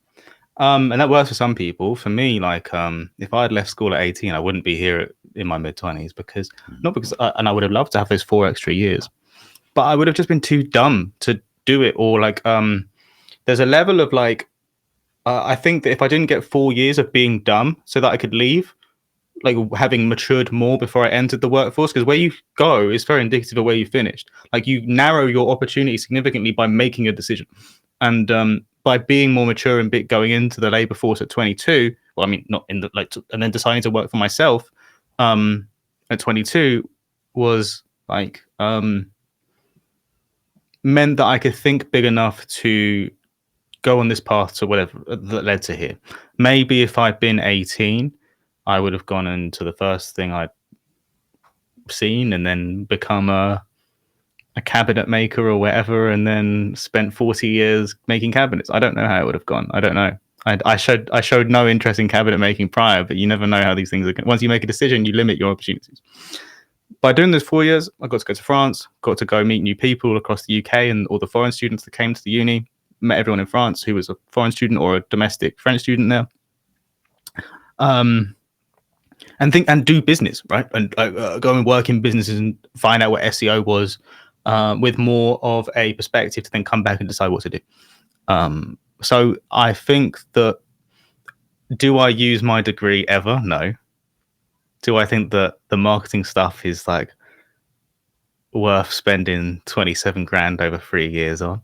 And that works for some people. For me, like if I had left school at 18, I wouldn't be here in my mid-20s, because not because and I would have loved to have those 4 extra years, but I would have just been too dumb to do it. Or like there's a level of like I think that if I didn't get 4 years of being dumb so that I could leave, like having matured more before I entered the workforce, because where you go is very indicative of where you finished. Like you narrow your opportunity significantly by making a decision, and by being more mature and going into the labor force at 22. Well, I mean, not in the like, and then deciding to work for myself at 22 was like meant that I could think big enough to go on this path to whatever that led to here. Maybe if I'd been 18, I would have gone into the first thing I'd seen and then become a cabinet maker or whatever, and then spent 40 years making cabinets. I don't know how it would have gone. I don't know. I showed no interest in cabinet making prior, but you never know how these things are going. Once you make a decision, you limit your opportunities. By doing those 4 years, I got to go to France, got to go meet new people across the UK and all the foreign students that came to the uni. Met everyone in France who was a foreign student or a domestic French student there. And do business, right? And go and work in businesses and find out what SEO was, with more of a perspective to then come back and decide what to do. So I think that, do I use my degree ever? No. Do I think that the marketing stuff is like worth spending 27 grand over 3 years on?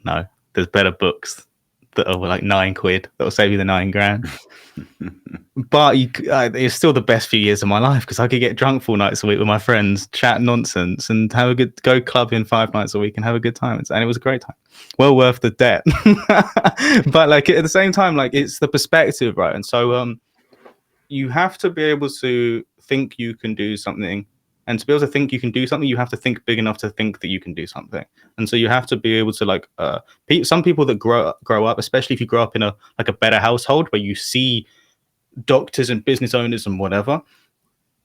No. There's better books that are like £9 that'll save you the 9 grand. But it's still the best few years of my life, because I could get drunk 4 nights a week with my friends, chat nonsense, and have a good go clubbing 5 nights a week and have a good time. And it was a great time, well worth the debt. But like at the same time, like it's the perspective, right? And so you have to be able to think you can do something. And to be able to think you can do something, you have to think big enough to think that you can do something. And so you have to be able to like some people that grow up, especially if you grow up in a better household where you see doctors and business owners and whatever,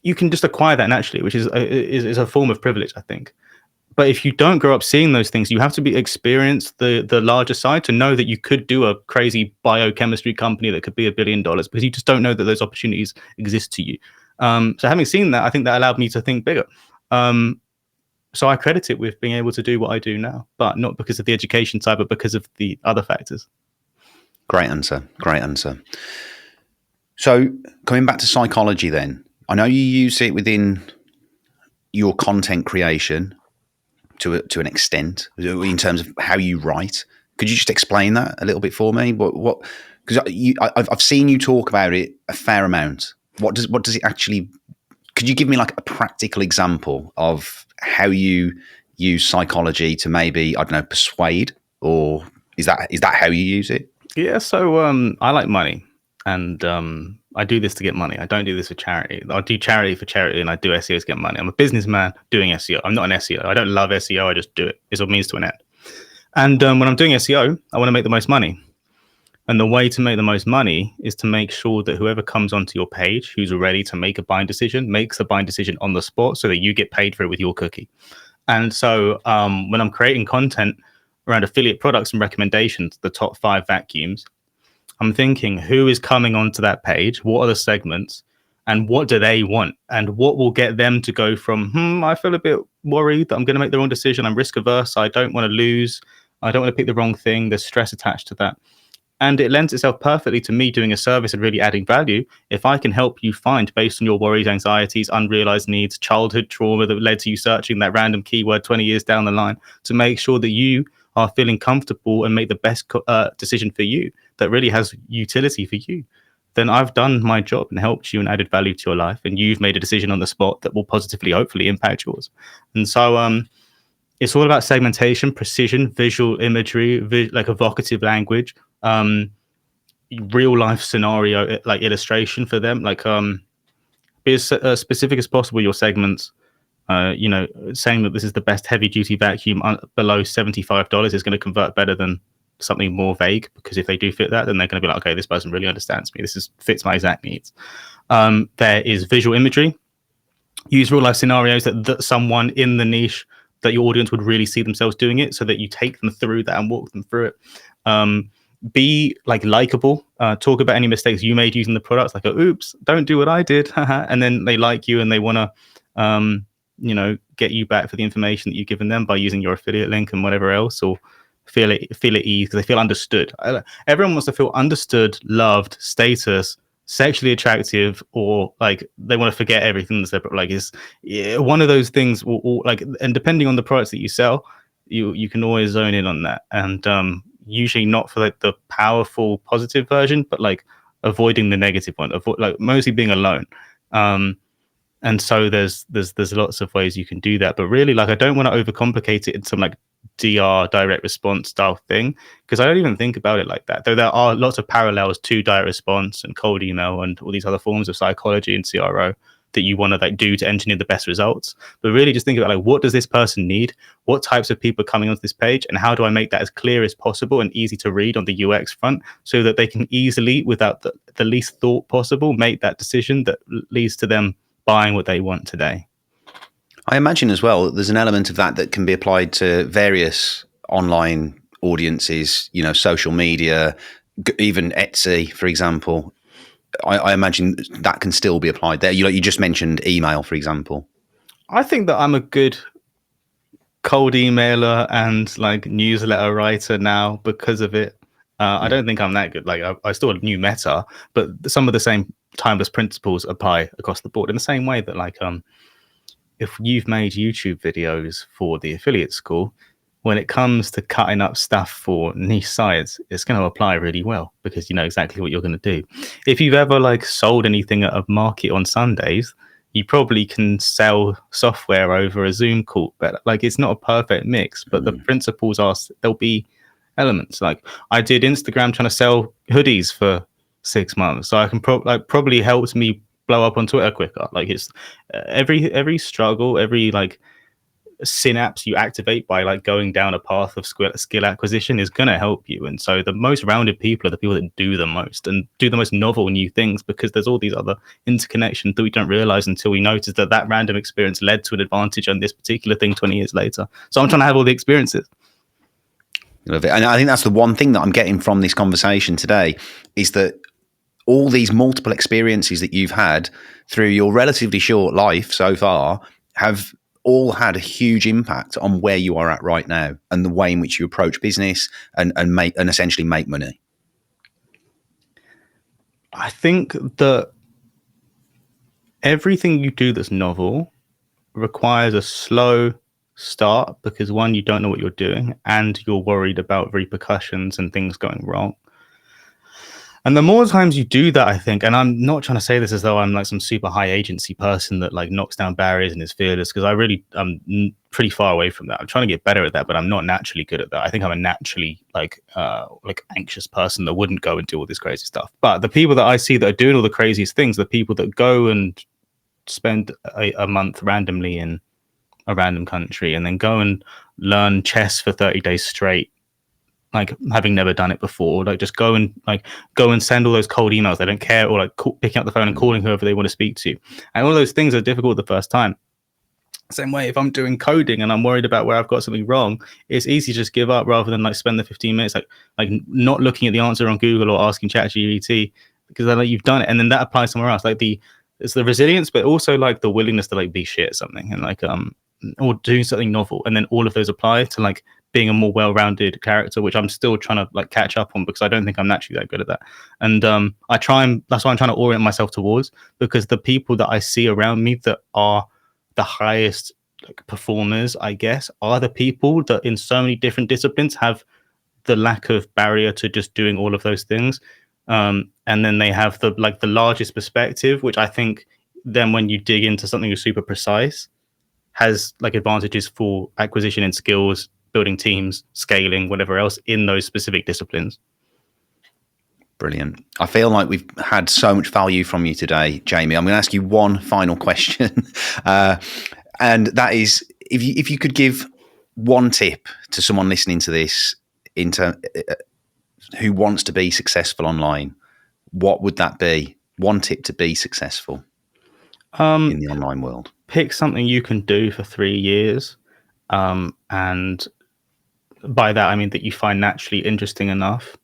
you can just acquire that naturally, which is a form of privilege, I think. But if you don't grow up seeing those things, you have to experience the larger side to know that you could do a crazy biochemistry company that could be $1 billion, because you just don't know that those opportunities exist to you. So having seen that, I think that allowed me to think bigger. So I credit it with being able to do what I do now, but not because of the education side, but because of the other factors. Great answer. Great answer. So coming back to psychology then, I know you use it within your content creation to an extent in terms of how you write. Could you just explain that a little bit for me? What? Because I've seen you talk about it a fair amount. What does it actually? Could you give me like a practical example of how you use psychology to maybe, I don't know, persuade, or is that how you use it? Yeah. So I like money, and I do this to get money. I don't do this for charity. I do charity for charity, and I do SEO to get money. I'm a businessman doing SEO. I'm not an SEO. I don't love SEO. I just do it. It's a means to an end. And when I'm doing SEO, I want to make the most money. And the way to make the most money is to make sure that whoever comes onto your page who's ready to make a buying decision makes a buying decision on the spot, so that you get paid for it with your cookie. And so when I'm creating content around affiliate products and recommendations, the top 5 vacuums, I'm thinking, who is coming onto that page? What are the segments? And what do they want? And what will get them to go from, I feel a bit worried that I'm going to make the wrong decision. I'm risk averse. I don't want to lose. I don't want to pick the wrong thing. There's stress attached to that. And it lends itself perfectly to me doing a service and really adding value. If I can help you find, based on your worries, anxieties, unrealized needs, childhood trauma that led to you searching that random keyword 20 years down the line, to make sure that you are feeling comfortable and make the best decision for you that really has utility for you, then I've done my job and helped you and added value to your life. And you've made a decision on the spot that will positively, hopefully, impact yours. And so it's all about segmentation, precision, visual imagery, like evocative language, real life scenario, like illustration for them, like be as specific as possible, your segments. Saying that this is the best heavy duty vacuum below $75 is going to convert better than something more vague, because if they do fit that, then they're going to be like, okay, this person really understands me. This fits my exact needs. There is visual imagery. Use real life scenarios that someone in the niche, that your audience would really see themselves doing it, so that you take them through that and walk them through it. be like likable, talk about any mistakes you made using the products, like oops, don't do what I did, and then they like you and they want to get you back for the information that you've given them by using your affiliate link and whatever else, or feel at ease because they feel understood. Everyone wants to feel understood, loved, status, sexually attractive, or like they want to forget everything that's separate. Like it's one of those things like, and depending on the products that you sell, you can always zone in on that. And usually not for like the powerful positive version, but like avoiding the negative one, like mostly being alone. And so there's lots of ways you can do that, but really, like, I don't want to overcomplicate it in some like DR, direct response style thing, because I don't even think about it like that, though there are lots of parallels to direct response and cold email and all these other forms of psychology and CRO that you want to like do to engineer the best results. But really just think about like, what does this person need, what types of people are coming onto this page, and how do I make that as clear as possible and easy to read on the UX front, so that they can easily, without the least thought possible, make that decision that leads to them buying what they want today. I imagine as well there's an element of that can be applied to various online audiences, social media, even Etsy, for example. I imagine that can still be applied there. You just mentioned email, for example. I think that I'm a good cold emailer and like newsletter writer now because of it. I don't think I'm that good. Like I still new meta, but some of the same timeless principles apply across the board in the same way that like if you've made YouTube videos for the affiliate school, when it comes to cutting up stuff for niche sites, it's going to apply really well because you know exactly what you're going to do. If you've ever like sold anything at a market on Sundays, you probably can sell software over a Zoom call, but like it's not a perfect mix, but the principles are, there'll be elements. Like I did Instagram trying to sell hoodies for 6 months, so I can probably helps me blow up on Twitter quicker. Like it's every struggle, every like synapse you activate by like going down a path of skill acquisition is going to help you. And so the most rounded people are the people that do the most and do the most novel new things, because there's all these other interconnections that we don't realize until we notice that random experience led to an advantage on this particular thing 20 years later. So I'm trying to have all the experiences. And I think that's the one thing that I'm getting from this conversation today, is that all these multiple experiences that you've had through your relatively short life so far have all had a huge impact on where you are at right now and the way in which you approach business and essentially make money. I think that everything you do that's novel requires a slow start, because one, you don't know what you're doing and you're worried about repercussions and things going wrong. And the more times you do that, I think, and I'm not trying to say this as though I'm like some super high agency person that like knocks down barriers and is fearless, because I'm pretty far away from that. I'm trying to get better at that, but I'm not naturally good at that. I think I'm a naturally like anxious person that wouldn't go and do all this crazy stuff. But the people that I see that are doing all the craziest things, the people that go and spend a month randomly in a random country and then go and learn chess for 30 days straight, like having never done it before, like just go and send all those cold emails. They don't care, or like picking up the phone and calling whoever they want to speak to. And all those things are difficult the first time. Same way, if I'm doing coding and I'm worried about where I've got something wrong, it's easy to just give up rather than like spend the 15 minutes like not looking at the answer on Google or asking ChatGPT, because then like, you've done it, and then that applies somewhere else. Like it's the resilience, but also like the willingness to like be shit at something and like or doing something novel, and then all of those apply to like being a more well-rounded character, which I'm still trying to like catch up on, because I don't think I'm naturally that good at that. And that's why I'm trying to orient myself towards, because the people that I see around me that are the highest like performers, I guess, are the people that in so many different disciplines have the lack of barrier to just doing all of those things. And then they have the largest perspective, which I think then when you dig into something that's super precise, has like advantages for acquisition and skills, building teams, scaling, whatever else in those specific disciplines. Brilliant. I feel like we've had so much value from you today, Jamie. I'm going to ask you one final question. And that is, if you could give one tip to someone listening to this who wants to be successful online, what would that be? One tip to be successful in the online world. Pick something you can do for 3 years. And by that, I mean that you find naturally interesting enough,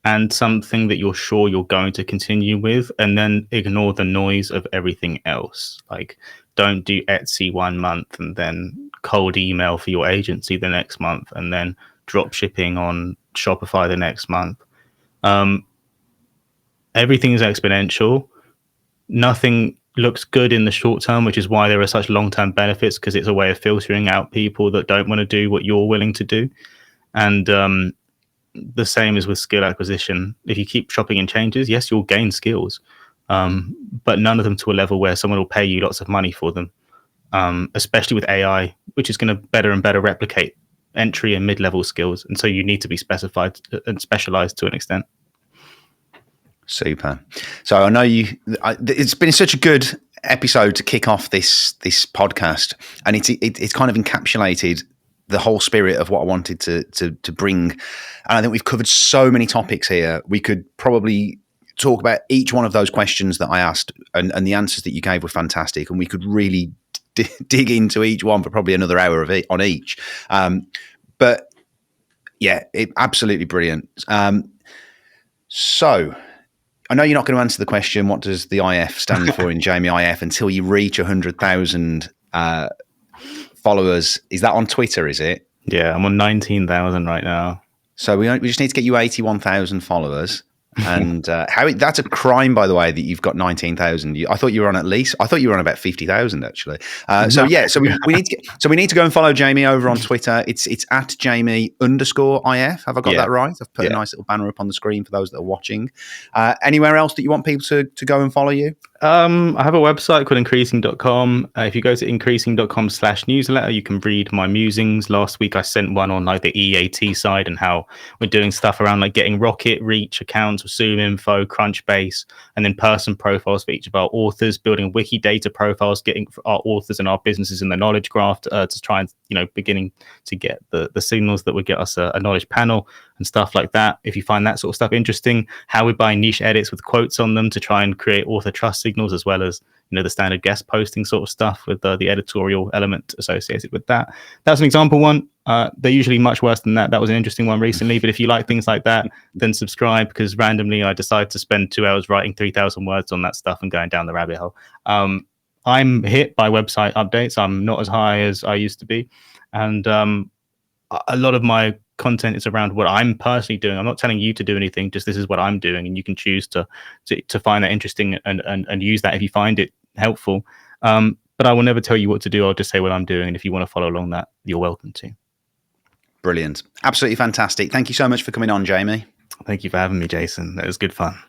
and something that you're sure you're going to continue with, and then ignore the noise of everything else. Like, don't do Etsy 1 month and then cold email for your agency the next month and then drop shipping on Shopify the next month. Everything is exponential. Nothing looks good in the short term, which is why there are such long-term benefits, because it's a way of filtering out people that don't want to do what you're willing to do. And the same is with skill acquisition. If you keep chopping and changes, yes, you'll gain skills, but none of them to a level where someone will pay you lots of money for them, especially with AI, which is going to better and better replicate entry and mid-level skills. And so you need to be specified and specialized to an extent. Super. So I know it's been such a good episode to kick off this podcast, and it's kind of encapsulated the whole spirit of what I wanted to bring. And I think we've covered so many topics here. We could probably talk about each one of those questions that I asked, and the answers that you gave were fantastic, and we could really dig into each one for probably another hour on each. But yeah, absolutely brilliant. So I know you're not going to answer the question, what does the IF stand for in Jamie IF, until you reach 100,000 followers. Is that on Twitter, is it? Yeah, I'm on 19,000 right now. So we just need to get you 81,000 followers. And that's a crime, by the way, that you've got 19,000. I thought you were on about 50,000 actually. So we need to go and follow Jamie over on Twitter. It's at Jamie_IF. Have I got that right? I've put a nice little banner up on the screen for those that are watching. Anywhere else that you want people to go and follow you? I have a website called increasing.com. If you go to increasing.com/newsletter, you can read my musings. Last week I sent one on like the EAT side and how we're doing stuff around like getting Rocket Reach accounts, Zoom Info, Crunchbase, and then person profiles for each of our authors, building Wikidata profiles, getting our authors and our businesses in the knowledge graph to try and, beginning to get the signals that would get us a knowledge panel and stuff like that. If you find that sort of stuff interesting, how we buy niche edits with quotes on them to try and create author trust signals, as well as the standard guest posting sort of stuff with the editorial element associated with that. That's an example one. They're usually much worse than that. That was an interesting one recently. But if you like things like that, then subscribe, because randomly I decide to spend 2 hours writing 3,000 words on that stuff and going down the rabbit hole. I'm hit by website updates. I'm not as high as I used to be. And a lot of my content is around what I'm personally doing. I'm not telling you to do anything, just this is what I'm doing, and you can choose to find that interesting and use that if you find it helpful. But I will never tell you what to do. I'll just say what I'm doing, and if you want to follow along that, you're welcome to. Brilliant. Absolutely fantastic. Thank you so much for coming on, Jamie. Thank you for having me, Jason. That was good fun.